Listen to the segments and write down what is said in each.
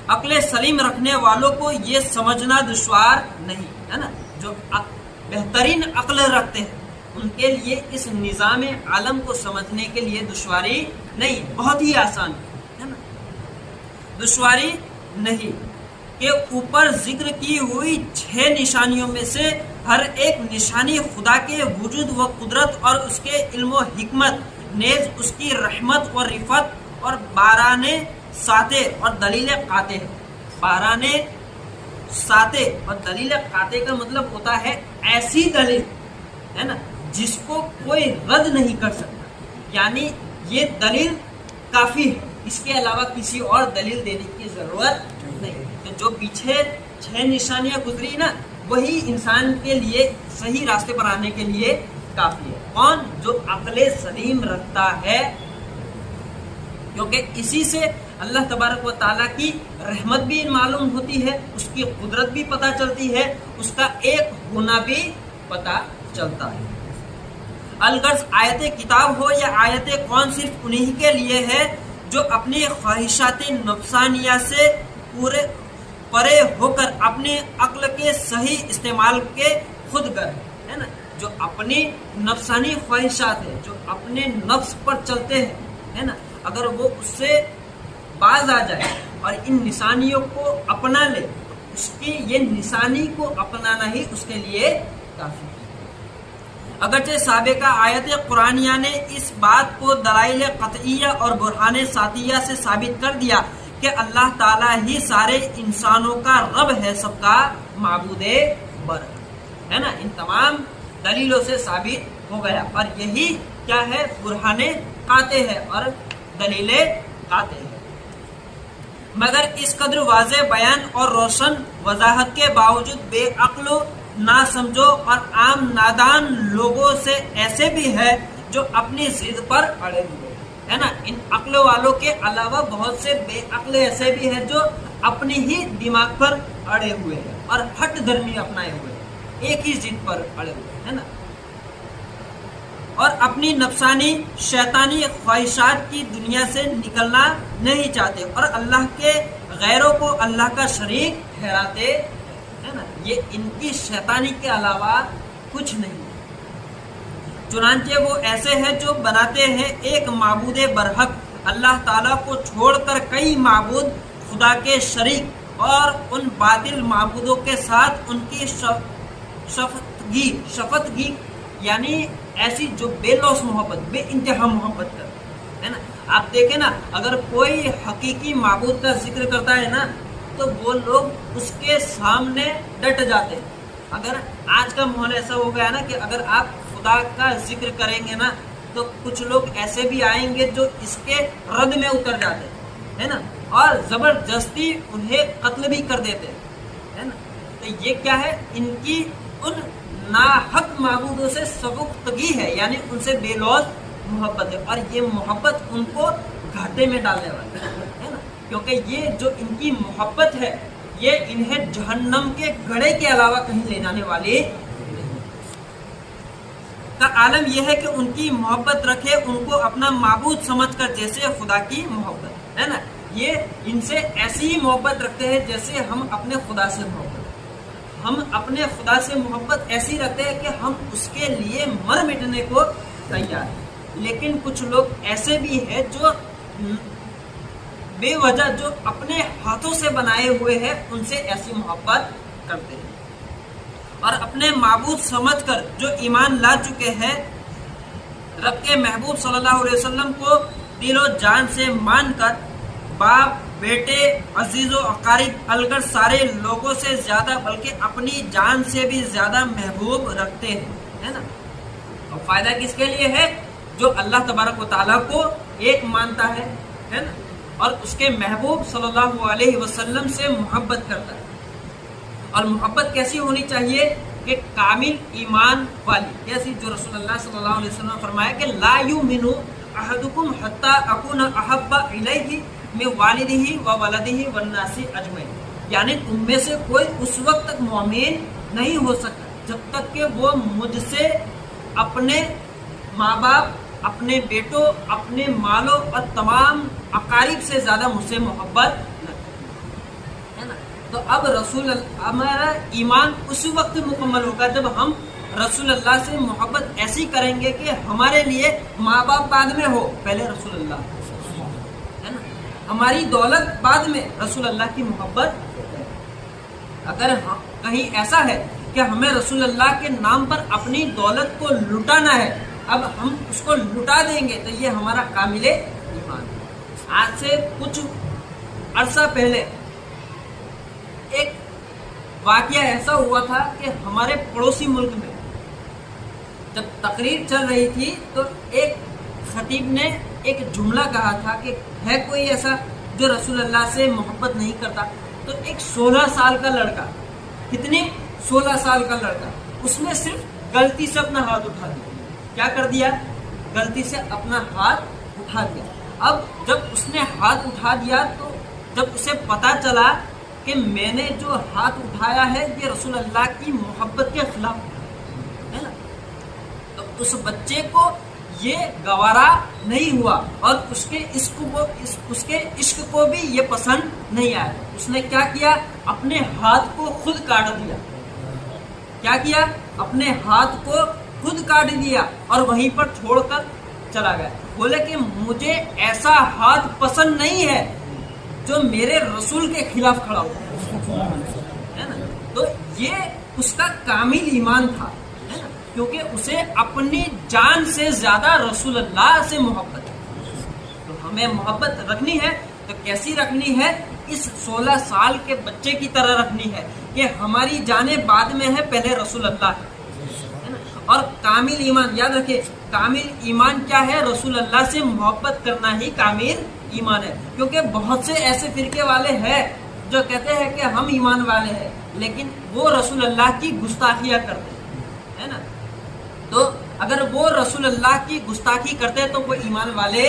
عقل سلیم رکھنے والوں کو یہ سمجھنا دشوار نہیں ہے نا، جو بہترین عقل رکھتے ہیں ان کے لیے اس نظام عالم کو سمجھنے کے لیے دشواری نہیں، بہت ہی آسان ہے نا، دشواری نہیں کہ اوپر ذکر کی ہوئی 6 نشانیوں میں سے ہر ایک نشانی خدا کے وجود و قدرت اور اس کے علم و حکمت، نیز اس کی رحمت و رفت اور بارانِ ساتے اور دلیل قاطع ہے۔ بارانِ ساتے اور دلیل قاطع کا مطلب ہوتا ہے ایسی دلیل ہے نا جس کو کوئی رد نہیں کر سکتا، یعنی یہ دلیل کافی ہے، اس کے علاوہ کسی اور دلیل دینے کی ضرورت نہیں۔ تو جو پیچھے 6 نشانیاں گزری نا وہی انسان کے لیے صحیح راستے پر آنے کے لیے کافی ہے۔ کون؟ جو عقل سلیم رکھتا ہے، کیونکہ اسی سے اللہ تبارک و تعالیٰ کی رحمت بھی معلوم ہوتی ہے، اس کی قدرت بھی پتہ چلتی ہے، اس کا ایک ہونا بھی پتہ چلتا ہے۔ الغرض آیت کتاب ہو یا آیت کون صرف انہی کے لیے ہے جو اپنی خواہشات نفسانیہ سے پرے ہو کر اپنی عقل کے صحیح استعمال کے خود گر ہے نا، جو اپنی نفسانی خواہشات ہے، جو اپنے نفس پر چلتے ہیں ہے نا، اگر وہ اس سے باز آ جائے اور ان نشانیوں کو اپنا لے تو اس کی یہ نشانی کو اپنانا ہی اس کے لیے کافی ہے۔ اگرچہ سابقہ آیت قرآنیہ نے اس بات کو دلائل قطعیہ اور برہان ساتیہ سے ثابت کر دیا کہ اللہ تعالیٰ ہی سارے انسانوں کا رب ہے، سب کا معبود بر ہے نا، ان تمام دلیلوں سے ثابت ہو گیا، اور یہی کیا ہے؟ برہان قاطع ہے اور دلیل قاطع ہے۔ مگر اس قدر واضح بیان اور روشن وضاحت کے باوجود بے عقل و نہ سمجھو اور عام نادان لوگوں سے ایسے بھی ہے جو اپنی ضد پر اڑے ہوئے ہے نا، ان عقل والوں کے علاوہ بہت سے بے عقل ایسے بھی ہیں جو اپنی ہی دماغ پر اڑے ہوئے ہیں اور ہٹ دھرمی اپنائے ہوئے ہیں، ایک ہی ضد پر اڑے ہوئے ہے نا، اور اپنی نفسانی شیطانی خواہشات کی دنیا سے نکلنا نہیں چاہتے اور اللہ کے غیروں کو اللہ کا شریک ٹھہراتے ہے نا، یہ ان کی شیطانی کے علاوہ کچھ نہیں۔ چنانچہ وہ ایسے ہیں جو بناتے ہیں ایک معبود برحق اللہ تعالیٰ کو چھوڑ کر کئی معبود خدا کے شریک، اور ان باطل معبودوں کے ساتھ ان کی شفتگی یعنی ایسی جو بے لوث محبت، بے انتہا محبت کرتے ہے نا۔ آپ دیکھیں نا، اگر کوئی حقیقی معبود کا ذکر کرتا ہے نا تو وہ لوگ اس کے سامنے ڈٹ جاتے ہیں۔ اگر آج کا ماحول ایسا ہو گیا نا کہ اگر آپ خدا کا ذکر کریں گے نا تو کچھ لوگ ایسے بھی آئیں گے جو اس کے رد میں اتر جاتے ہیں نا، اور زبردستی انہیں قتل بھی کر دیتے ہیں نا۔ تو یہ کیا ہے؟ ان کی ان ناحق معبودوں سے سبکتگی ہے، یعنی ان سے بے لوث محبت ہے، اور یہ محبت ان کو گھاٹے میں ڈالنے والی ہے نا، کیونکہ یہ جو ان کی محبت ہے یہ انہیں جہنم کے گڑھے کے علاوہ کہیں لے جانے والی نہیں۔ کا عالم یہ ہے کہ ان کی محبت رکھے ان کو اپنا معبود سمجھ کر، جیسے خدا کی محبت ہے نا، یہ ان سے ایسی ہی محبت رکھتے ہیں جیسے ہم اپنے خدا سے محبت، ہم اپنے خدا سے محبت ایسی رکھتے ہیں کہ ہم اس کے لیے مر مٹنے کو تیار ہیں۔ لیکن کچھ لوگ ایسے بھی ہیں جو بے وجہ، جو اپنے ہاتھوں سے بنائے ہوئے ہیں، ان سے ایسی محبت کرتے ہیں، اور اپنے معبود سمجھ کر جو ایمان لا چکے ہیں رب کے محبوب صلی اللہ علیہ وسلم کو دل و جان سے مان کر باپ، بیٹے، عزیز و اقارب، الغرض سارے لوگوں سے زیادہ بلکہ اپنی جان سے بھی زیادہ محبوب رکھتے ہیں ہے نا۔ اور فائدہ کس کے لیے ہے؟ جو اللہ تبارک و تعالیٰ کو ایک مانتا ہے نا، اور اس کے محبوب صلی اللہ علیہ وسلم سے محبت کرتا ہے۔ اور محبت کیسی ہونی چاہیے؟ کہ کامل ایمان والی، جیسی جو رسول اللہ صلی اللہ علیہ وسلم نے فرمایا کہ لا یؤمن احدکم حتی اکون احب الیہ من والدہ و ولدہ والناس اجمعین، یعنی تم میں سے کوئی اس وقت تک مومن نہیں ہو سکتا جب تک کہ وہ مجھ سے اپنے ماں باپ، اپنے بیٹوں، اپنے مالوں اور تمام اقارب سے زیادہ مجھ سے محبت نہ کرے۔ تو اب ہمارا ایمان اسی وقت مکمل ہوگا جب ہم رسول اللہ سے محبت ایسی کریں گے کہ ہمارے لیے ماں باپ بعد میں ہو، پہلے رسول اللہ ہے نا، ہماری دولت بعد میں، رسول اللہ کی محبت۔ اگر کہیں ایسا ہے کہ ہمیں رسول اللہ کے نام پر اپنی دولت کو لٹانا ہے، اب ہم اس کو لٹا دیں گے، تو یہ ہمارا کامل ایمان ہے۔ آج سے کچھ عرصہ پہلے ایک واقعہ ایسا ہوا تھا کہ ہمارے پڑوسی ملک میں جب تقریر چل رہی تھی تو ایک خطیب نے ایک جملہ کہا تھا کہ ہے کوئی ایسا جو رسول اللہ سے محبت نہیں کرتا؟ تو ایک 16 سال کا لڑکا، کتنی 16 سال کا لڑکا، اس نے صرف غلطی سے اپنا ہاتھ اٹھا دیا۔ کیا کر دیا؟ غلطی سے اپنا ہاتھ اٹھا دیا۔ اب جب اس نے ہاتھ اٹھا دیا تو جب اسے پتا چلا کہ میں نے جو ہاتھ اٹھایا ہے یہ رسول اللہ کی محبت کے خلاف ہے نا، تو اس بچے کو یہ گوارا نہیں ہوا اور اس کے عشق کو بھی یہ پسند نہیں آیا۔ اس نے کیا کیا؟ اپنے ہاتھ کو خود کاٹ دیا۔ کیا کیا؟ اپنے ہاتھ کو خود کاٹ دیا اور وہیں پر چھوڑ کر چلا گیا۔ بولے کہ مجھے ایسا ہاتھ پسند نہیں ہے جو میرے رسول کے خلاف کھڑا ہوا ہے نا۔ تو یہ اس کا کامل ایمان تھا، ہے نا، کیونکہ اسے اپنی جان سے زیادہ رسول اللہ سے محبت ہے۔ تو ہمیں محبت رکھنی ہے تو کیسی رکھنی ہے؟ اس 16 سال کے بچے کی طرح رکھنی ہے کہ ہماری جانیں بعد میں ہے، پہلے رسول اللہ ہے نا۔ اور کامل ایمان یاد رکھے، کامل ایمان کیا ہے؟ رسول اللہ سے محبت کرنا ہی کامل ایمان ہے۔ کیونکہ بہت سے ایسے فرقے والے ہیں جو کہتے ہیں کہ ہم ایمان والے ہیں لیکن وہ رسول اللہ کی گستاخیاں کرتے ہیں، ہے نا۔ تو اگر وہ رسول اللہ کی گستاخی کرتے تو وہ ایمان والے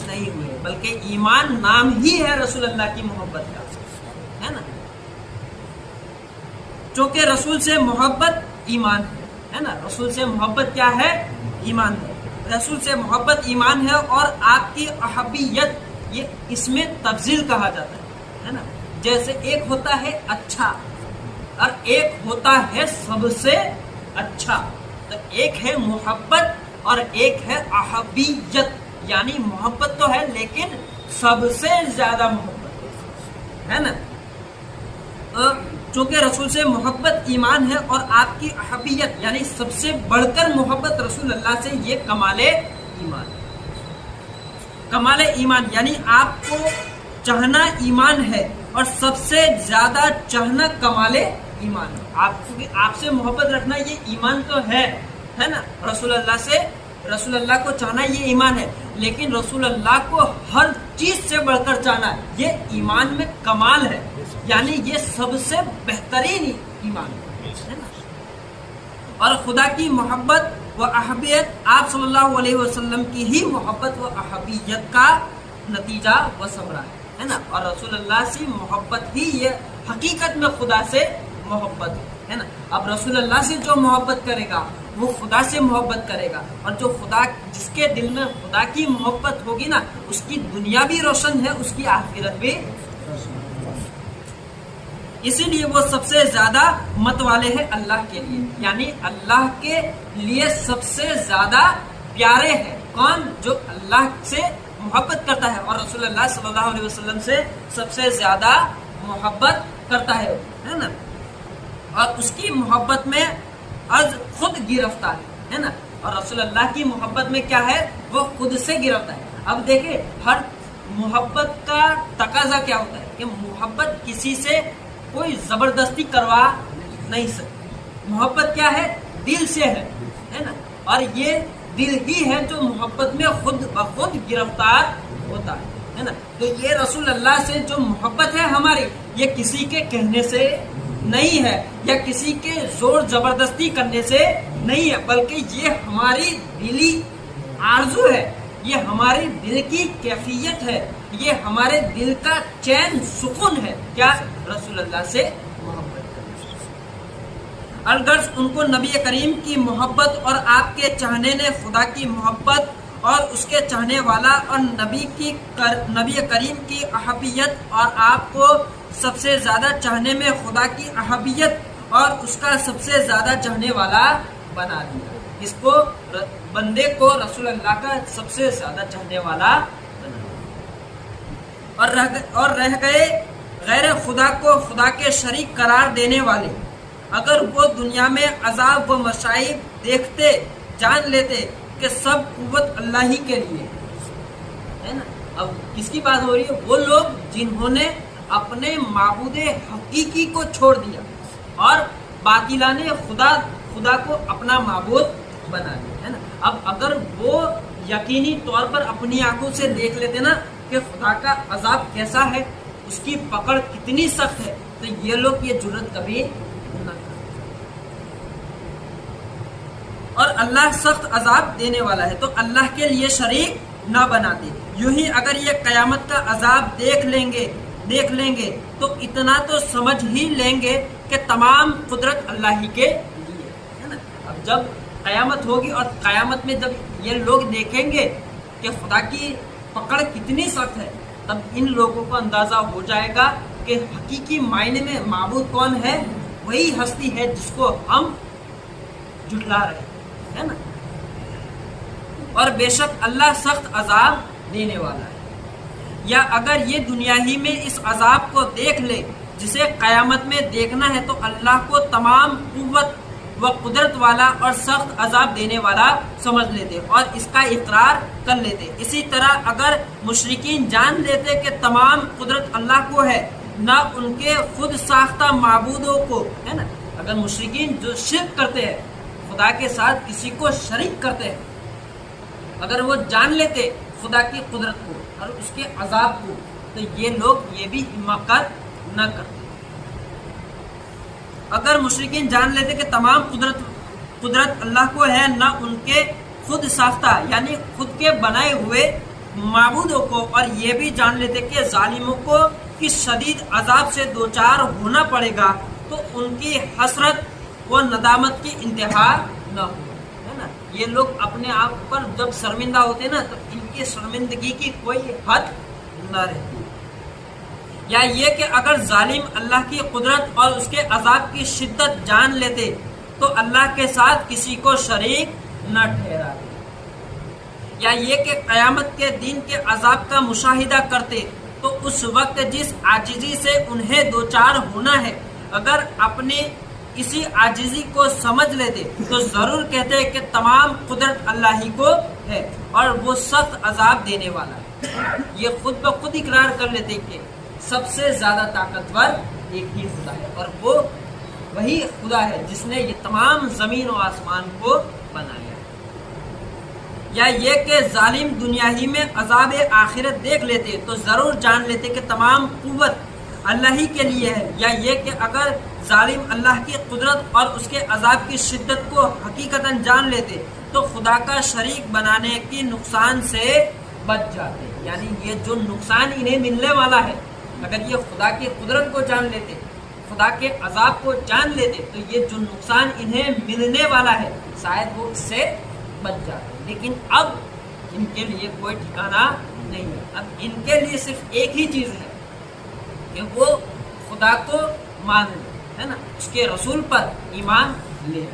نہیں ہوئے، بلکہ ایمان نام ہی ہے رسول اللہ کی محبت کا، ہے نا۔ چونکہ رسول سے محبت ایمان ہے نا، رسول سے محبت کیا ہے؟ ایمان ہے۔ رسول سے محبت ایمان ہے اور آپ کی احبیت یہ اس میں تفضیل کہا جاتا ہے نا۔ جیسے ایک ہوتا ہے اچھا اور ایک ہوتا ہے سب سے اچھا، تو ایک ہے محبت اور ایک ہے احبیت، یعنی محبت تو ہے لیکن سب سے زیادہ محبت ہے نا۔ چونکہ رسول سے محبت ایمان ہے اور آپ کی احبیت یعنی سب سے بڑھ کر محبت رسول اللہ سے، یہ کمال ایمان ہے۔ کمال ایمان یعنی آپ کو چاہنا ایمان ہے اور سب سے زیادہ چاہنا کمال ایمان ہے۔ آپ سے محبت رکھنا یہ ایمان تو ہے نا، رسول اللہ سے، رسول اللہ کو چاہنا یہ ایمان ہے، لیکن رسول اللہ کو ہر چیز سے بڑھ کر چاہنا یہ ایمان میں کمال ہے، یعنی یہ سب سے بہترین ایمان ہے نا۔ اور خدا کی محبت و احبیت آپ صلی اللہ علیہ وسلم کی ہی محبت و احبیت کا نتیجہ و ثمرہ ہے نا۔ اور رسول اللہ سے محبت ہی یہ حقیقت میں خدا سے محبت ہے نا۔ اب رسول اللہ سے جو محبت کرے گا وہ خدا سے محبت کرے گا، اور جو خدا، جس کے دل میں خدا کی محبت ہوگی نا، اس کی دنیا بھی روشن ہے، اس کی آخرت بھی روشن ہے۔ اسی لیے وہ سب سے زیادہ مت والے ہیں اللہ کے لیے، یعنی اللہ کے لیے سب سے زیادہ پیارے ہیں۔ کون؟ جو اللہ سے محبت کرتا ہے اور رسول اللہ صلی اللہ علیہ وسلم سے سب سے زیادہ محبت کرتا ہے نا۔ اور اس کی محبت میں از خود گرفتار ہے نا، اور رسول اللہ کی محبت میں کیا ہے؟ وہ خود سے گرفتار ہے۔ اب دیکھیں، ہر محبت کا تقاضا کیا ہوتا ہے کہ محبت کسی سے کوئی زبردستی کروا نہیں سکتی۔ محبت کیا ہے؟ دل سے ہے نا، اور یہ دل ہی ہے جو محبت میں خود بخود گرفتار ہوتا ہے نا۔ تو یہ رسول اللہ سے جو محبت ہے ہماری، یہ کسی کے کہنے سے نہیں ہے یا کسی کے زور زبردستی کرنے سے نہیں ہے، بلکہ یہ ہماری دلی آرزو ہے، یہ ہماری دل کی کیفیت ہے، یہ ہمارے دل کا چین سکون ہے۔ کیا؟ رسول اللہ سے محبت الغرض ان کو نبی کریم کی محبت اور آپ کے چاہنے نے خدا کی محبت اور اس کے چاہنے والا اور نبی کریم کی احبیت اور آپ کو سب سے زیادہ چاہنے میں خدا کی احبیت اور اس کا سب سے زیادہ چاہنے والا بنا دیا. اس کو بندے کو رسول اللہ کا سب سے زیادہ چاہنے والا بنا دیا. اور رہ گئے غیر خدا کو خدا کے شریک قرار دینے والے. اگر وہ دنیا میں عذاب و مصائب دیکھتے جان لیتے کہ سب قوت اللہ ہی کے لیے ہے نا. اب کس کی بات ہو رہی ہے؟ وہ لوگ جنہوں نے اپنے معبود حقیقی کو چھوڑ دیا اور باطلانہ خدا کو اپنا معبود بنا دیا ہے نا. اب اگر وہ یقینی طور پر اپنی آنکھوں سے دیکھ لیتے نا کہ خدا کا عذاب کیسا ہے، اس کی پکڑ کتنی سخت ہے، تو یہ لوگ یہ جرات کبھی نہ کرتے. اور اللہ سخت عذاب دینے والا ہے تو اللہ کے لیے شریک نہ بناتے. یوں ہی اگر یہ قیامت کا عذاب دیکھ لیں گے تو اتنا تو سمجھ ہی لیں گے کہ تمام قدرت اللہ ہی کے لیے ہے نا. اب جب قیامت ہوگی اور قیامت میں جب یہ لوگ دیکھیں گے کہ خدا کی پکڑ کتنی سخت ہے، تب ان لوگوں کو اندازہ ہو جائے گا کہ حقیقی معنی میں معبود کون ہے. وہی ہستی ہے جس کو ہم جھٹلا رہے ہیں نا. اور بے شک اللہ سخت عذاب دینے والا ہے. یا اگر یہ دنیا ہی میں اس عذاب کو دیکھ لے جسے قیامت میں دیکھنا ہے تو اللہ کو تمام قوت و قدرت والا اور سخت عذاب دینے والا سمجھ لیتے اور اس کا اقرار کر لیتے. اسی طرح اگر مشرکین جان لیتے کہ تمام قدرت اللہ کو ہے، نہ ان کے خود ساختہ معبودوں کو ہے نا. اگر مشرکین جو شرک کرتے ہیں، خدا کے ساتھ کسی کو شریک کرتے ہیں، اگر وہ جان لیتے خدا کی قدرت کو اور اس کے عذاب کو، تو یہ لوگ یہ بھی حماقت نہ کرتے. اگر مشرکین جان لیتے کہ تمام قدرت اللہ کو ہے، نہ ان کے خود ساختہ یعنی خود کے بنائے ہوئے معبودوں کو، اور یہ بھی جان لیتے کہ ظالموں کو کس شدید عذاب سے دوچار ہونا پڑے گا، تو ان کی حسرت و ندامت کی انتہا نہ ہو ہے نا. یہ لوگ اپنے آپ پر جب شرمندہ ہوتے نا تو ان کی شرمندگی کی کوئی حد نہ رہتی. یا یہ کہ اگر ظالم اللہ کی قدرت اور اس کے عذاب کی شدت جان لیتے تو اللہ کے ساتھ کسی کو شریک نہ ٹھہراتے. یا یہ کہ قیامت کے دن کے عذاب کا مشاہدہ کرتے تو اس وقت جس عاجزی سے انہیں دوچار ہونا ہے، اگر اپنے اسی عاجزی کو سمجھ لیتے تو ضرور کہتے کہ تمام قدرت اللہ ہی کو ہے اور وہ سخت عذاب دینے والا ہے. یہ خود بخود اقرار کر لیتے کہ سب سے زیادہ طاقتور ایک ہی خدا ہے اور وہ وہی خدا ہے جس نے یہ تمام زمین و آسمان کو بنایا. یا یہ کہ ظالم دنیا ہی میں عذاب آخرت دیکھ لیتے تو ضرور جان لیتے کہ تمام قوت اللہ ہی کے لیے ہے. یا یہ کہ اگر ظالم اللہ کی قدرت اور اس کے عذاب کی شدت کو حقیقتاً جان لیتے تو خدا کا شریک بنانے کی نقصان سے بچ جاتے. یعنی یہ جو نقصان انہیں ملنے والا ہے، اگر یہ خدا کی قدرت کو جان لیتے، خدا کے عذاب کو جان لیتے، تو یہ جو نقصان انہیں ملنے والا ہے شاید وہ اس سے بچ جاتے. لیکن اب ان کے لیے کوئی ٹھکانہ نہیں ہے. اب ان کے لیے صرف ایک ہی چیز ہے کہ وہ خدا کو مان لے ہے نا، اس کے رسول پر ایمان لے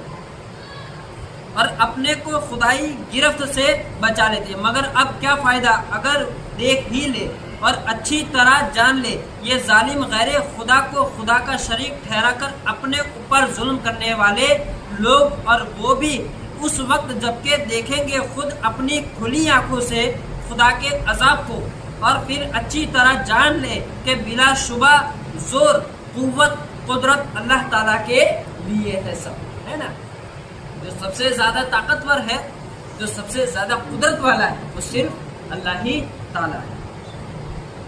اور اپنے کو خدائی گرفت سے بچا لیتے. مگر اب کیا فائدہ اگر دیکھ ہی لے اور اچھی طرح جان لے یہ ظالم غیر خدا کو خدا کا شریک ٹھہرا کر اپنے اوپر ظلم کرنے والے لوگ، اور وہ بھی اس وقت جبکہ دیکھیں گے خود اپنی کھلی آنکھوں سے خدا کے عذاب کو، اور پھر اچھی طرح جان لے کہ بلا شبہ زور قوت قدرت اللہ تعالیٰ کے لیے ہے سب ہے نا. جو سب سے زیادہ طاقتور ہے، جو سب سے زیادہ قدرت والا ہے، وہ صرف اللہ ہی تعالیٰ ہے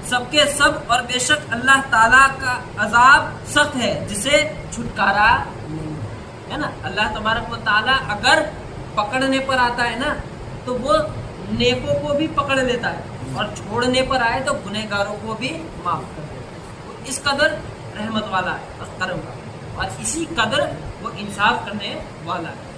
سب کے سب. اور بے شک اللہ تعالیٰ کا عذاب سخت ہے جسے چھٹکارا نہیں ہے نا. اللہ تبارک و تعالیٰ اگر پکڑنے پر آتا ہے نا تو وہ نیکوں کو بھی پکڑ لیتا ہے اور چھوڑنے پر آئے تو گنہگاروں کو بھی معاف کر دیتا ہے. اس قدر رحمت والا ہے اور کرم والا، اور اسی قدر وہ انصاف کرنے والا ہے.